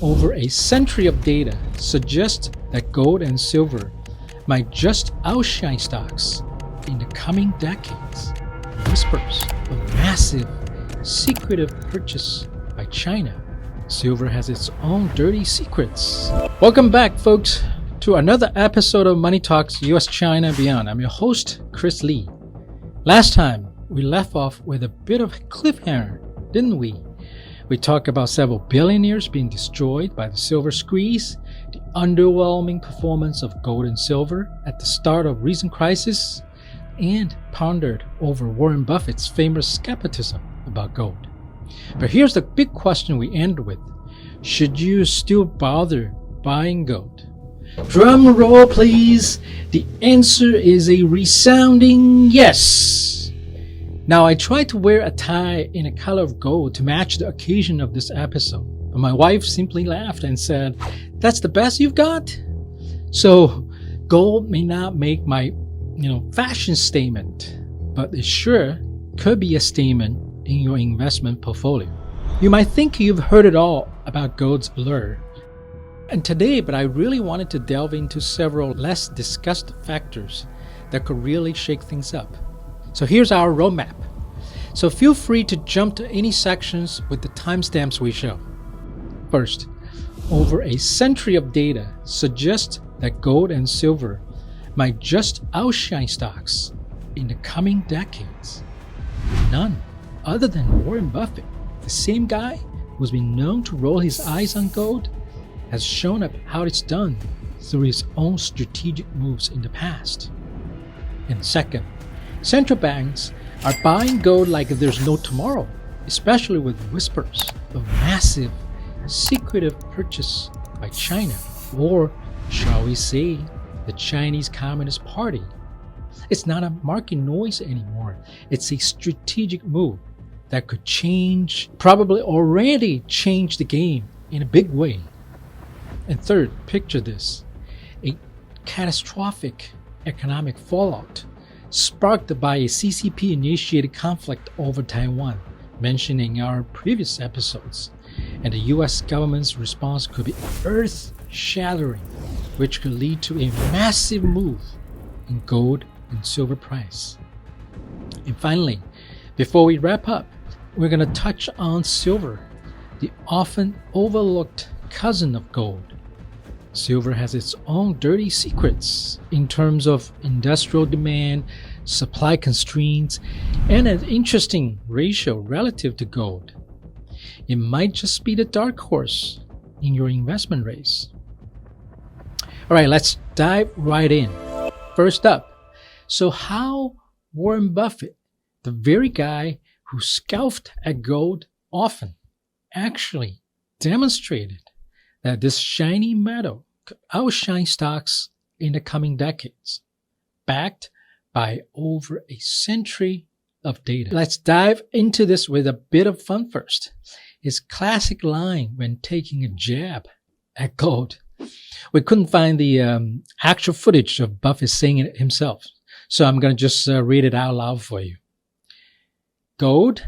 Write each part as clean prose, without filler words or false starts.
Over a century of data suggests that gold and silver might just outshine stocks in the coming decades. Whispers of massive, secretive purchase by China. Silver has its own dirty secrets. Welcome back, folks, to another episode of Money Talks US, China, and Beyond. I'm your host, Chris Lee. Last time, we left off with a bit of a cliffhanger, didn't we? We talked about several billionaires being destroyed by the silver squeeze, the underwhelming performance of gold and silver at the start of recent crisis, and pondered over Warren Buffett's famous skepticism about gold. But here's the big question we end with. Should you still bother buying gold? Drum roll, please. The answer is a resounding yes. Now, I tried to wear a tie in a color of gold to match the occasion of this episode, but my wife simply laughed and said, "That's the best you've got?" So, gold may not make my, fashion statement, but it sure could be a statement in your investment portfolio. You might think you've heard it all about gold's allure. And today, but I really wanted to delve into several less discussed factors that could really shake things up. So here's our roadmap. So feel free to jump to any sections with the timestamps we show. First, over a century of data suggests that gold and silver might just outshine stocks in the coming decades. None other than Warren Buffett, the same guy who's been known to roll his eyes on gold, has shown up how it's done through his own strategic moves in the past. And second, central banks are buying gold like there's no tomorrow, especially with whispers of massive, secretive purchase by China, or shall we say, the Chinese Communist Party. It's not a market noise anymore. It's a strategic move that could change, probably already changed the game in a big way. And third, picture this, a catastrophic economic fallout sparked by a CCP-initiated conflict over Taiwan, mentioned in our previous episodes. And the US government's response could be earth-shattering, which could lead to a massive move in gold and silver price. And finally, before we wrap up, we're going to touch on silver, the often overlooked cousin of gold. Silver has its own dirty secrets in terms of industrial demand, supply constraints, and an interesting ratio relative to gold. It might just be the dark horse in your investment race. All right, let's dive right in. First up, so how Warren Buffett, the very guy who scoffed at gold often, actually demonstrated that this shiny metal could outshine stocks in the coming decades, backed by over a century of data. Let's dive into this with a bit of fun first. His classic line when taking a jab at gold. We couldn't find the actual footage of Buffett saying it himself, so I'm going to just read it out loud for you. Gold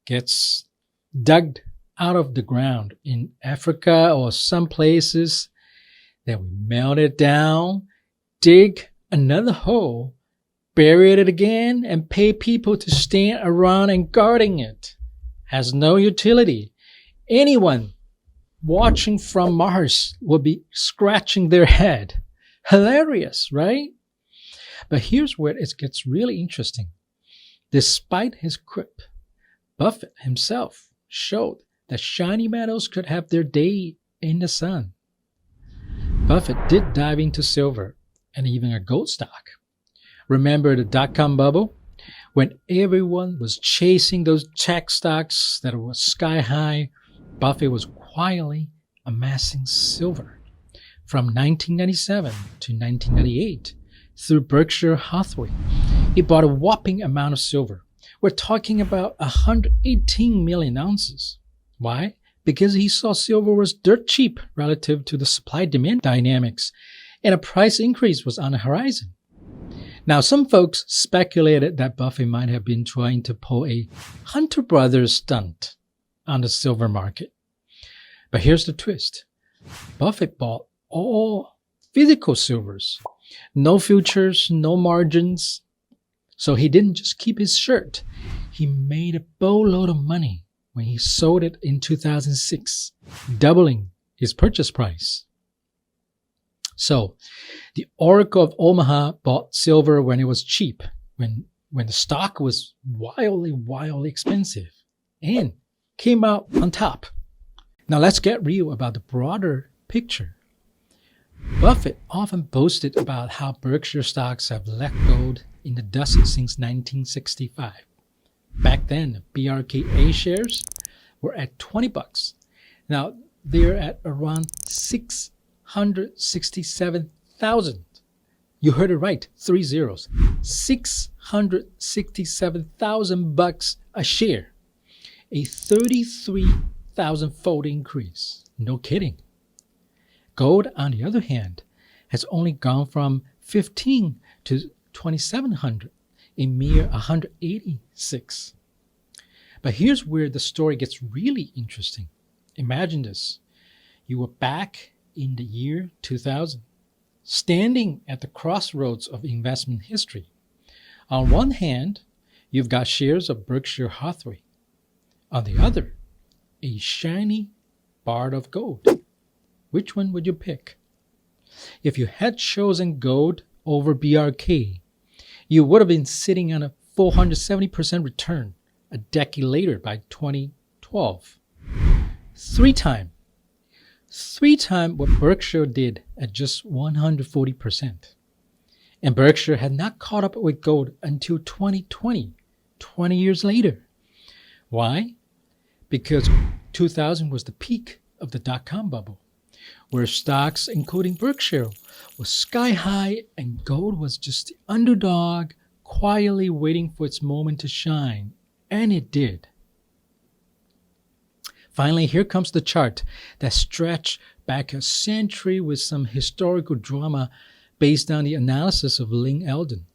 gets dug out of the ground in Africa or some places, then we melt it down, dig another hole, bury it again, and pay people to stand around and guarding it. Has no utility. Anyone watching from Mars will be scratching their head. Hilarious, right? But here's where it gets really interesting. Despite his quip, Buffett himself showed that shiny metals could have their day in the sun. Buffett did dive into silver and even a gold stock. Remember the dot-com bubble? When everyone was chasing those tech stocks that were sky high, Buffett was quietly amassing silver. From 1997 to 1998, through Berkshire Hathaway, he bought a whopping amount of silver. We're talking about 118 million ounces. Why? Because he saw silver was dirt cheap relative to the supply-demand dynamics, and a price increase was on the horizon. Now, some folks speculated that Buffett might have been trying to pull a Hunter Brothers stunt on the silver market. But here's the twist. Buffett bought all physical silvers. No futures, no margins. So he didn't just keep his shirt. He made a boatload of money when he sold it in 2006, doubling his purchase price. So the Oracle of Omaha bought silver when it was cheap, when the stock was wildly expensive, and came out on top. Now let's get real about the broader picture. Buffett often boasted about how Berkshire stocks have left gold in the dust since 1965. Back then, BRKA shares were at $20. Now they're at around 667,000. You heard it right, 3 zeros. 667,000 bucks a share. A 33,000-fold increase. No kidding. Gold, on the other hand, has only gone from 15 to 2,700, a mere 186. But here's where the story gets really interesting. Imagine this. You were back in the year 2000, standing at the crossroads of investment history. On one hand, you've got shares of Berkshire Hathaway. On the other, a shiny bar of gold. Which one would you pick? If you had chosen gold over BRK, you would have been sitting on a 470% return a decade later by 2012. Three times what Berkshire did at just 140%. And Berkshire had not caught up with gold until 2020, 20 years later. Why? Because 2000 was the peak of the dot-com bubble, where stocks, including Berkshire, was sky high and gold was just the underdog, quietly waiting for its moment to shine. And it did. Finally, here comes the chart that stretched back a century with some historical drama based on the analysis of Lynn Eldon,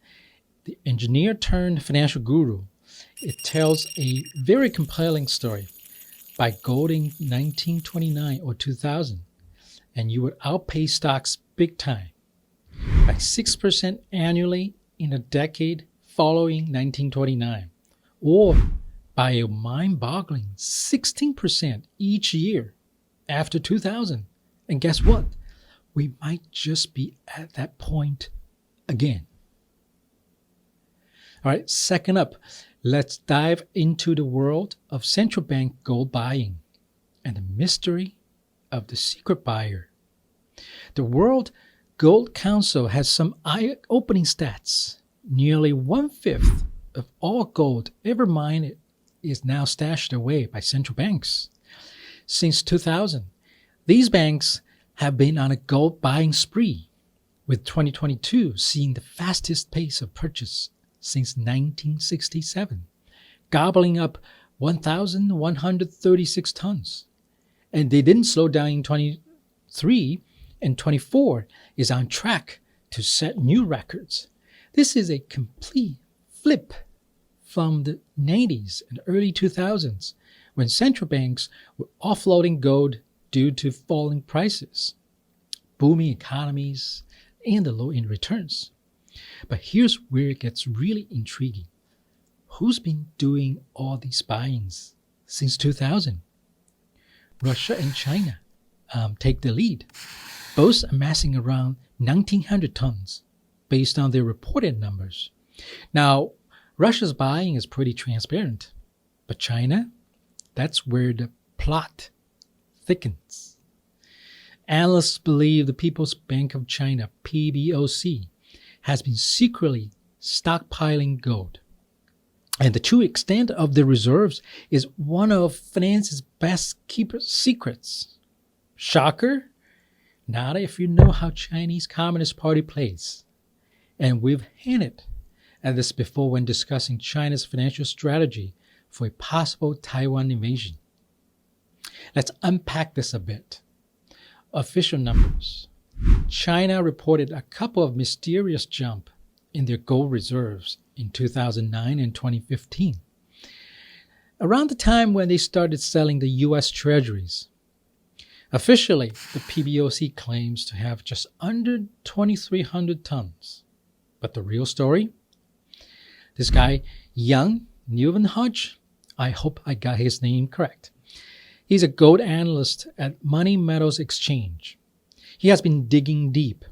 the engineer turned financial guru. It tells a very compelling story. By gold in 1929 or 2000, and you would outpace stocks big time by 6% annually in a decade following 1929, or by a mind-boggling 16% each year after 2000. And guess what? We might just be at that point again. All right, second up, let's dive into the world of central bank gold buying and the mystery of the secret buyer. The World Gold Council has some eye-opening stats. Nearly 1/5 of all gold ever mined is now stashed away by central banks. Since 2000, these banks have been on a gold buying spree, with 2022 seeing the fastest pace of purchase since 1967, gobbling up 1,136 tons. And they didn't slow down in 23, and 24 is on track to set new records. This is a complete flip from the 90s and early 2000s, when central banks were offloading gold due to falling prices, booming economies, and the low end returns. But here's where it gets really intriguing. Who's been doing all these buyings since 2000? Russia and China take the lead, both amassing around 1,900 tons based on their reported numbers. Now, Russia's buying is pretty transparent, but China, that's where the plot thickens. Analysts believe the People's Bank of China, PBOC, has been secretly stockpiling gold. And the true extent of the reserves is one of finance's best kept secrets. Shocker? Not if you know how Chinese Communist Party plays. And we've hinted at this before when discussing China's financial strategy for a possible Taiwan invasion. Let's unpack this a bit. Official numbers. China reported a couple of mysterious jumps in their gold reserves in 2009 and 2015. Around the time when they started selling the U.S. treasuries. Officially, the PBOC claims to have just under 2,300 tons. But the real story? This guy, Jan Nieuwenhuis, I hope I got his name correct. He's a gold analyst at Money Metals Exchange. He has been digging deep.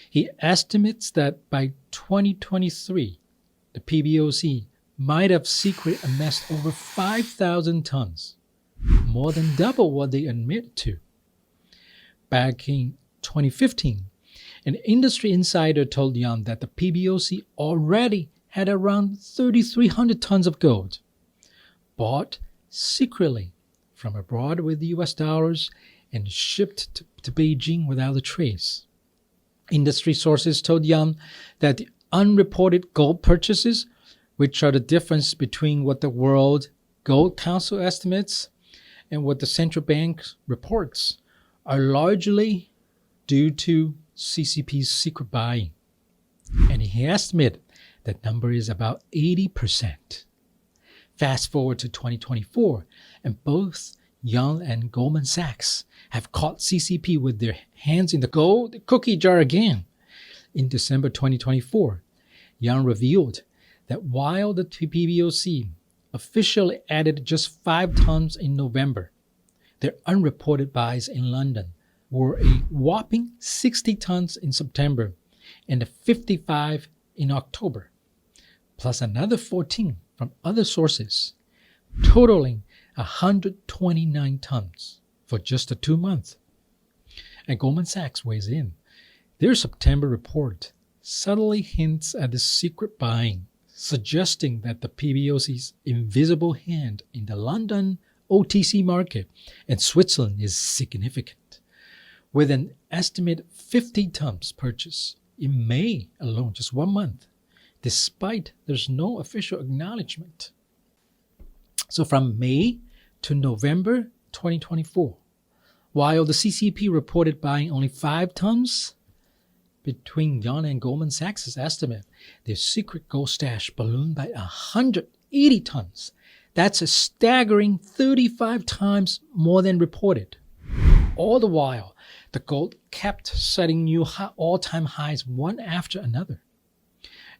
He estimates that by 2023, the PBOC might have secretly amassed over 5,000 tons, more than double what they admit to. Back in 2015, an industry insider told Jan that the PBOC already had around 3,300 tons of gold, bought secretly from abroad with US dollars and shipped to Beijing without a trace. Industry sources told Jan that the unreported gold purchases, which are the difference between what the World Gold Council estimates and what the central bank reports, are largely due to CCP's secret buying. And he estimated that number is about 80%. Fast forward to 2024, and both Jan and Goldman Sachs have caught CCP with their hands in the gold cookie jar again. In December 2024, Jan revealed that while the PBOC officially added just 5 tons in November, their unreported buys in London were a whopping 60 tons in September and 55 in October, plus another 14 from other sources, totaling 129 tons for just the 2 months. And Goldman Sachs weighs in. Their September report subtly hints at the secret buying, suggesting that the PBOC's invisible hand in the London OTC market and Switzerland is significant, with an estimated 50 tons purchase in May alone, just 1 month, despite there's no official acknowledgement. So from May to November 2024, while the CCP reported buying only 5 tons, between Jan and Goldman Sachs' estimate, their secret gold stash ballooned by 180 tons. That's a staggering 35 times more than reported. All the while, the gold kept setting new all-time highs one after another.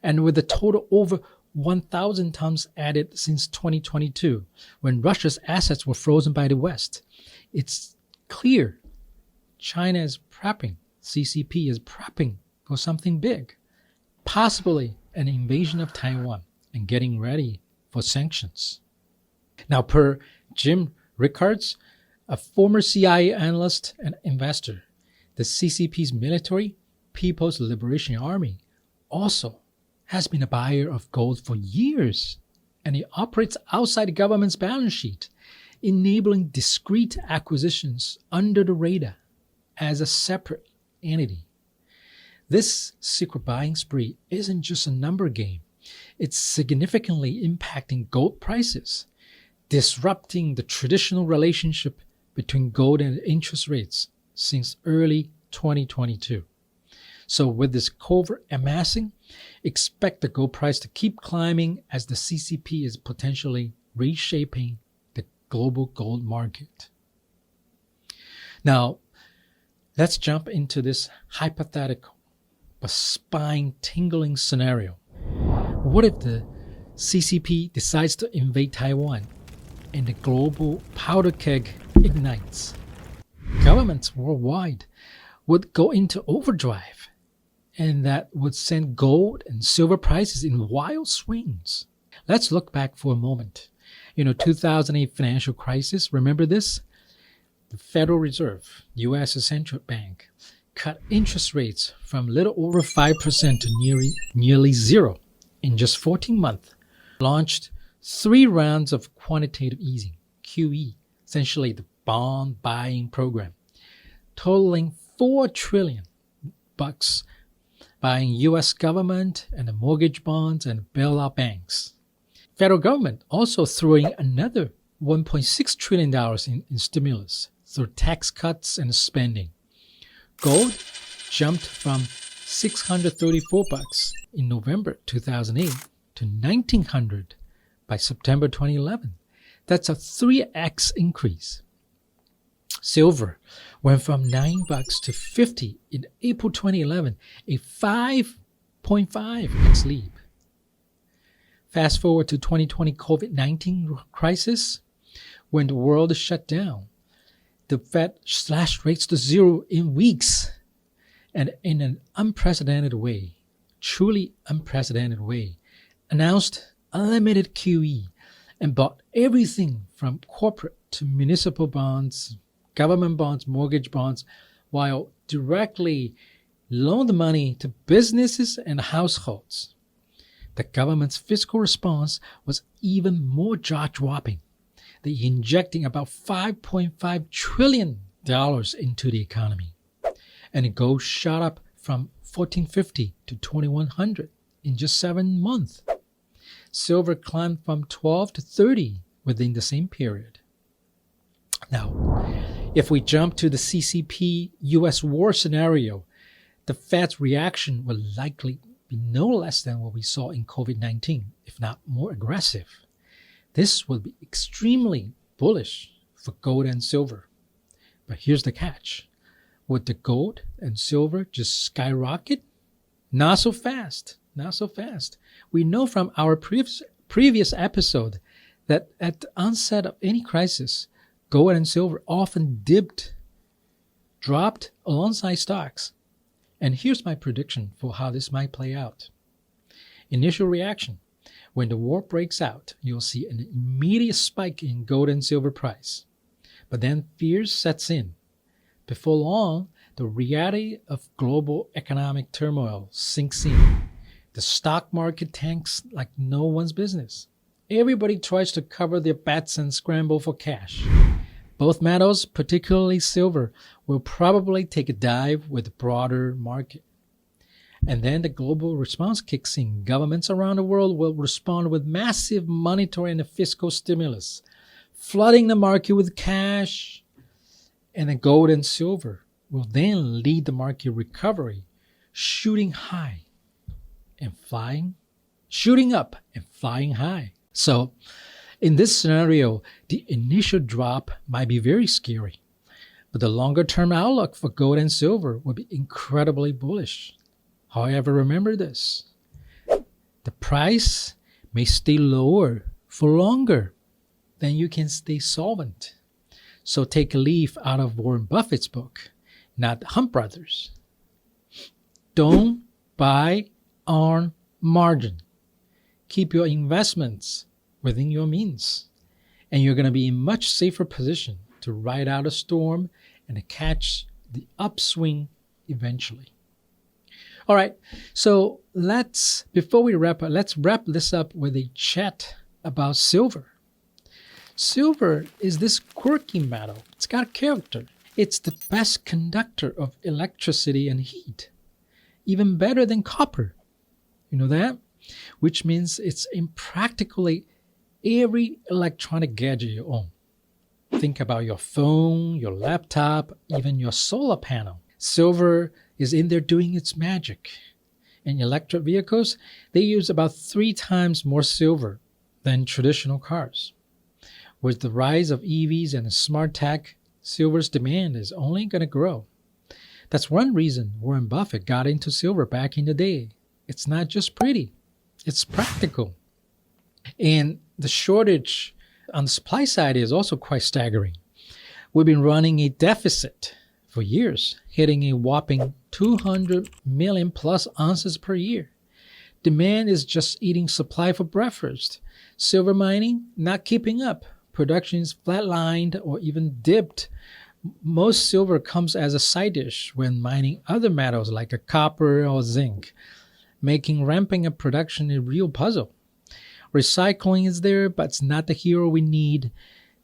And with a total over 1,000 tons added since 2022, when Russia's assets were frozen by the West, it's clear China is prepping, CCP is prepping for something big, possibly an invasion of Taiwan, and getting ready for sanctions. Now, per Jim Rickards, a former CIA analyst and investor, the CCP's military, People's Liberation Army, also has been a buyer of gold for years, and it operates outside the government's balance sheet, enabling discrete acquisitions under the radar as a separate entity. This secret buying spree isn't just a number game. It's significantly impacting gold prices, disrupting the traditional relationship between gold and interest rates since early 2022. So with this covert amassing, expect the gold price to keep climbing as the CCP is potentially reshaping the global gold market. Now, let's jump into this hypothetical but spine-tingling scenario. What if the CCP decides to invade Taiwan and the global powder keg ignites? Governments worldwide would go into overdrive, and that would send gold and silver prices in wild swings. Let's look back for a moment. 2008 financial crisis, remember this? The Federal Reserve, U.S. central bank, cut interest rates from a little over 5% to nearly zero in just 14 months, launched 3 rounds of quantitative easing, QE, essentially the bond buying program, totaling $4 trillion, buying U.S. government and the mortgage bonds and bailout banks. Federal government also throwing another $1.6 trillion in stimulus through tax cuts and spending. Gold jumped from $634 in November 2008 to $1,900 by September 2011. That's a 3x increase. Silver went from $9 to 50 in April 2011, a 5.5x leap. Fast forward to 2020 COVID-19 crisis, when the world shut down. The Fed slashed rates to zero in weeks, and in an unprecedented way, truly unprecedented way, announced unlimited QE and bought everything from corporate to municipal bonds, government bonds, mortgage bonds, while directly loaned money to businesses and households. The government's fiscal response was even more jaw-dropping. They injecting about $5.5 trillion into the economy. And the gold shot up from $1,450 to $2,100 in just 7 months. Silver climbed from 12 to 30 within the same period. Now, if we jump to the CCP US war scenario, the Fed's reaction will likely be no less than what we saw in COVID-19, if not more aggressive. This will be extremely bullish for gold and silver. But here's the catch. Would the gold and silver just skyrocket? Not so fast. Not so fast. We know from our previous episode that at the onset of any crisis, gold and silver often dropped alongside stocks. And here's my prediction for how this might play out. Initial reaction. When the war breaks out, you'll see an immediate spike in gold and silver price. But then fear sets in. Before long, the reality of global economic turmoil sinks in. The stock market tanks like no one's business. Everybody tries to cover their bets and scramble for cash. Both metals, particularly silver, will probably take a dive with the broader market. And then the global response kicks in. Governments around the world will respond with massive monetary and fiscal stimulus, flooding the market with cash. And the gold and silver will then lead the market recovery, shooting up and flying high. So in this scenario, the initial drop might be very scary, but the longer-term outlook for gold and silver will be incredibly bullish. However, remember this. The price may stay lower for longer than you can stay solvent. So take a leaf out of Warren Buffett's book, not Hunt Brothers. Don't buy on margin. Keep your investments within your means, and you're going to be in much safer position to ride out a storm and catch the upswing eventually. All right, so before we wrap up, let's wrap this up with a chat about silver. Silver is this quirky metal. It's got character. It's the best conductor of electricity and heat, even better than copper. You know that? Which means it's in practically every electronic gadget you own. Think about your phone, your laptop, even your solar panel. Silver is in there doing its magic. In electric vehicles, they use about 3 times more silver than traditional cars. With the rise of EVs and smart tech, silver's demand is only going to grow. That's one reason Warren Buffett got into silver back in the day. It's not just pretty, it's practical. And the shortage on the supply side is also quite staggering. We've been running a deficit for years, hitting a whopping 200 million plus ounces per year. Demand is just eating supply for breakfast. Silver mining not keeping up. Production is flatlined or even dipped. Most silver comes as a side dish when mining other metals like copper or zinc, making ramping up production a real puzzle. Recycling is there, but it's not the hero we need.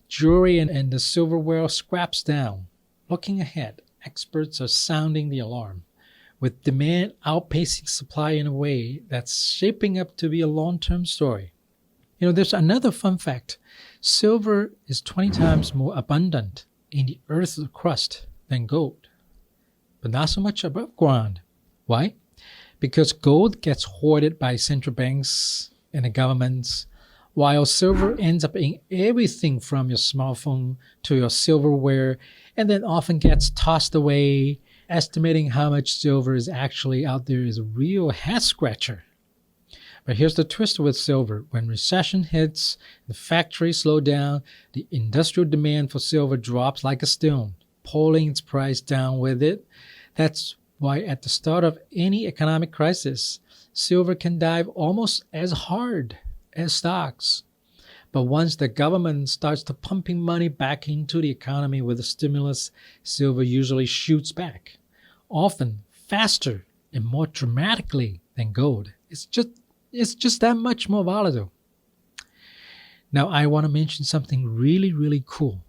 Jewelry and the silverware scraps down. Looking ahead, experts are sounding the alarm, with demand outpacing supply in a way that's shaping up to be a long-term story. You know, there's another fun fact. Silver is 20 times more abundant in the Earth's crust than gold, but not so much above ground. Why? Because gold gets hoarded by central banks and the governments, while silver ends up in everything from your smartphone to your silverware and then often gets tossed away. Estimating how much silver is actually out there is a real head scratcher. But here's the twist with silver. When recession hits, the factories slow down, the industrial demand for silver drops like a stone, pulling its price down with it. That's why at the start of any economic crisis, silver can dive almost as hard as stocks. But once the government starts to pumping money back into the economy with a stimulus, silver usually shoots back, often faster and more dramatically than gold. It's just that much more volatile. Now I want to mention something really, really cool.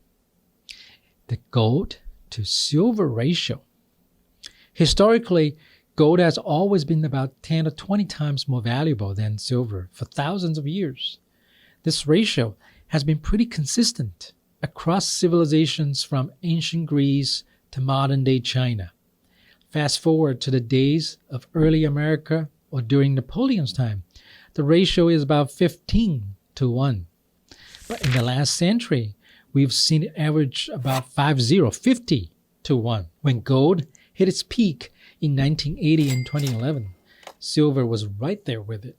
The gold to silver ratio. Historically, gold has always been about 10 or 20 times more valuable than silver for thousands of years. This ratio has been pretty consistent across civilizations from ancient Greece to modern-day China. Fast forward to the days of early America or during Napoleon's time, the ratio is about 15 to 1. But in the last century, we've seen it average about 50 to 1. When gold hit its peak in 1980 and 2011, silver was right there with it,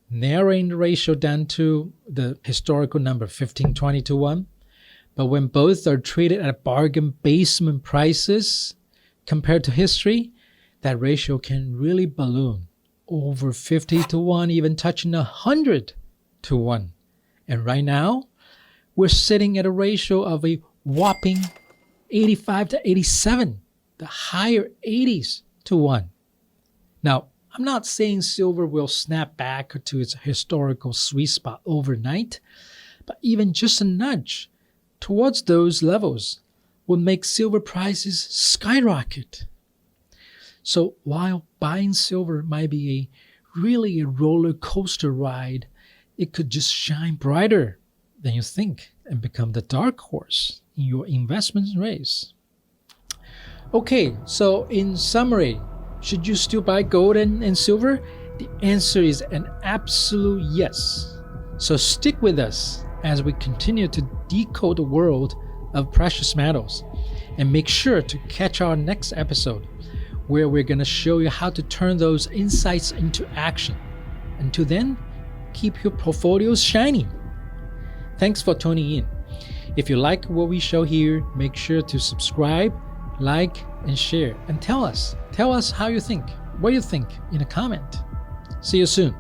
narrowing the ratio down to the historical number 15-20 to 1. But when both are traded at bargain basement prices compared to history, that ratio can really balloon over 50 to 1, even touching 100 to 1. And right now, we're sitting at a ratio of a whopping 85 to 87, the higher 80s to 1. Now, I'm not saying silver will snap back to its historical sweet spot overnight, but even just a nudge towards those levels will make silver prices skyrocket. So while buying silver might be really a roller coaster ride, it could just shine brighter than you think and become the dark horse in your investment race. Okay, so in summary, should you still buy gold and silver? The answer is an absolute yes. So stick with us as we continue to decode the world of precious metals, and make sure to catch our next episode where we're going to show you how to turn those insights into action. Until then, keep your portfolios shiny. Thanks for tuning in. If you like what we show here, make sure to subscribe, like, and share, and tell us how you think, what you think in a comment. See you soon.